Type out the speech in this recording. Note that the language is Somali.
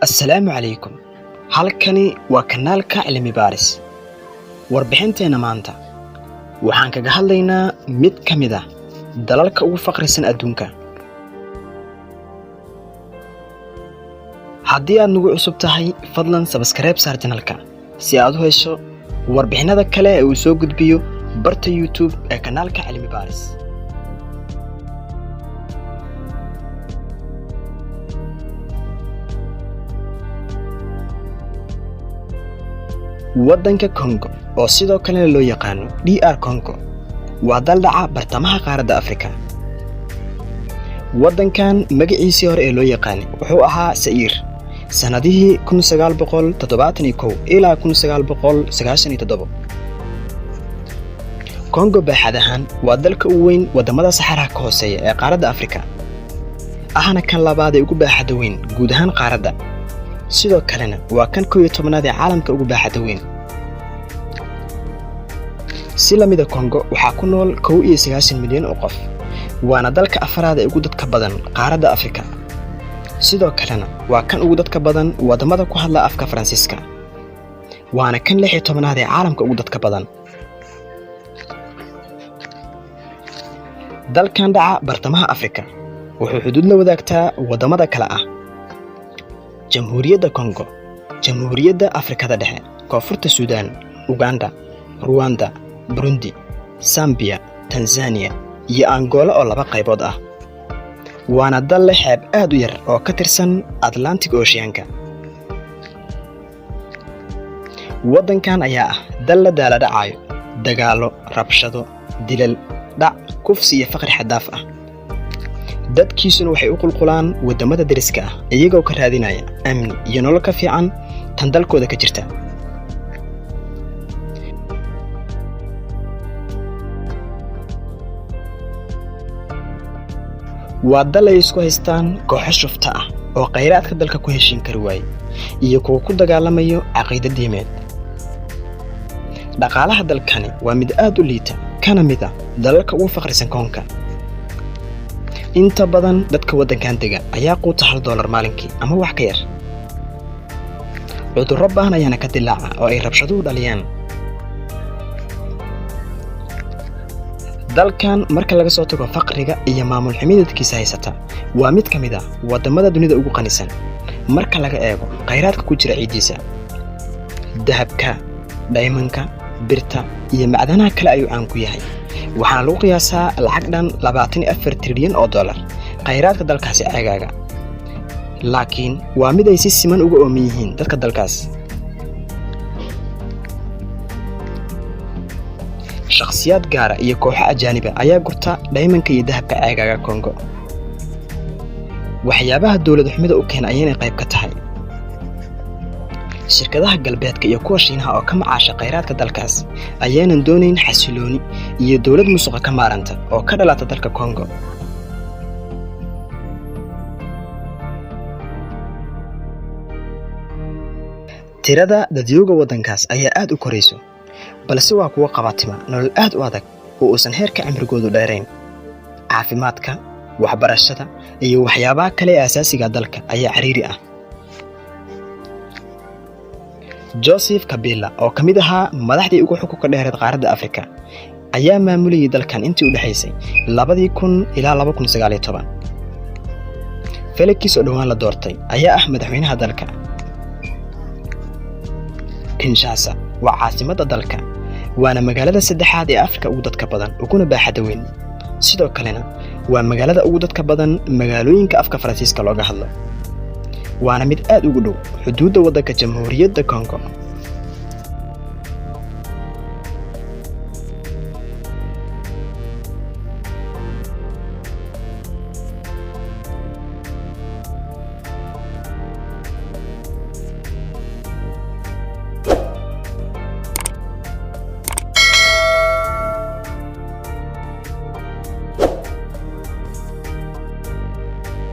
Assalaamu calaykum. Halkani waa kanaalka Cilmi Baaris. Warbixinteena maanta waxaan kaga hadlaynaa mid ka mid ah dalalka ugu faqrisan adduunka. Haddii aad nagu cusub tahay, fadlan subscribe saar channelka si aad u hesho warbixinada kale ee uu soo gudbiyo barta YouTube ee kanaalka Cilmi Baaris. waddanka Congo oo sidoo kale loo yaqaan DR Congo waa dal dhaca bartamaha qaaradda Afrika. waddankan magaciisa hore ee loo yaqaan wuxuu ahaa Zaire sanadihii 1971 ilaa 1997. Congo baaxad ahaan waa dalka ugu weyn wadamada Saxaraha ka hooseeya ee qaaradda Afrika, ahna kan labaad ee ugu baaxadda weyn guud ahaan qaaradda. sidoo kalena waa kan 11aad ee caalamka ugu baaxadda weyn. si la mid ah Congo waxaa ku nool 91 milyan oo qof, waana dalka afraad ee ugu dadka badan qaaradda Afrika. sidoo kalena waa kan ugu dadka badan wadamada ku hadla afka Faransiiska, waana kan 16aad ee caalamka ugu dadka badan. dalkan dhaca bartamaha Afrika wuxuu xuduud la wadaagtaa wadamada kala ah Jamhuuriyadda Congo, Jamhuuriyadda Afrikada Dhexe, Koonfurta Suudaan, Uganda, Rwanda, Burundi, Zambia, Tanzania iyo Angola oo laba qaybood ah. waana dal leh xeeb aad u yar oo ka tirsan Atlantic Ocean-ka. waddankan ayaa ah dal la daala dhacayo dagaalo, rabshado, dilal, dhac, kufsi iyo faqri xad dhaaf ah. dadkiisuna waxay u qulqulaan wadamada deriska ah iyagoo ka raadinaya amni iyo nolol ka fiican tan dalkooda ka jirta. waa dal ay isku haystaan kooxo shufta ah oo kheyraadka dalka ku heshiin kari waayay iyo kuwa ku dagaalamayo caqiidad diimeed. dhaqaalaha dalkani waa mid aad u liita, kana mid ah dalalka ugu faqrisan koonka. inta badan dadka waddankan dega ayaa quuta $1 maalinkii ama wax ka yar. cudurro baan ayaana ka dilaaca oo ay rabshaduhu dhaliyaan. dalkan marka laga soo tago faqriga iyo maamul xumida dadkiisa haysata, waa mid ka mid ah wadamada dunida ugu qanisan marka laga eego kheyraadka ku jira ciidiisa. dahabka, diamond-ka, birta iyo macdanaha kale ayuu caan ku yahay. waxaana lagu qiyaasaa lacag dhan $24 trilyan oo kheyraadka dalkaasi ceegaaga. laakiin waa mid ay si siman uga ooman yihiin dadka dalkaas. shakhsiyaad gaara iyo kooxo ajaaniba ayaa gurta diamond-ka iyo dahabka ceegaaga Congo. waxyaabaha dawlad xumida u keena ayaanay qayb ka tahay shirkadaha galbeedka iyo kuwa Shiinaha oo ka macaasha kheyraadka dalkaas ayaanan doonayn xasilooni iyo dawlad musuqa ka maaranta oo ka dhalata dalka Congo. tirada dadweynaha waddankaas ayaa aad u korayso, balse waa kuwa qabatima nolol aad u adag oo uusan heerka cimrigoodu dheerayn. caafimaadka, waxbarashada iyo waxyaabaha kale ee asaasiga dalka ayaa ciriiri ah. Joseph Kabila oo ka mid ahaa madaxdii ugu xukunka dheereed qaaradda Afrika ayaa maamulayay dalkan intii u dhaxaysay 2000 ilaa 2019. Felix oo dhawaan la doortay ayaa ah madaxweynaha dalka. Kinshasa waa caasimadda dalka, waana magaalada saddexaad ee Afrika ugu dadka badan uguna baaxadda weyn. sidoo kalena waa magaalada ugu dadka badan magaalooyinka afka Faransiiska looga hadlo, waana mid aad ugu dhow xuduudda waddanka Jamhuuriyadda Congo.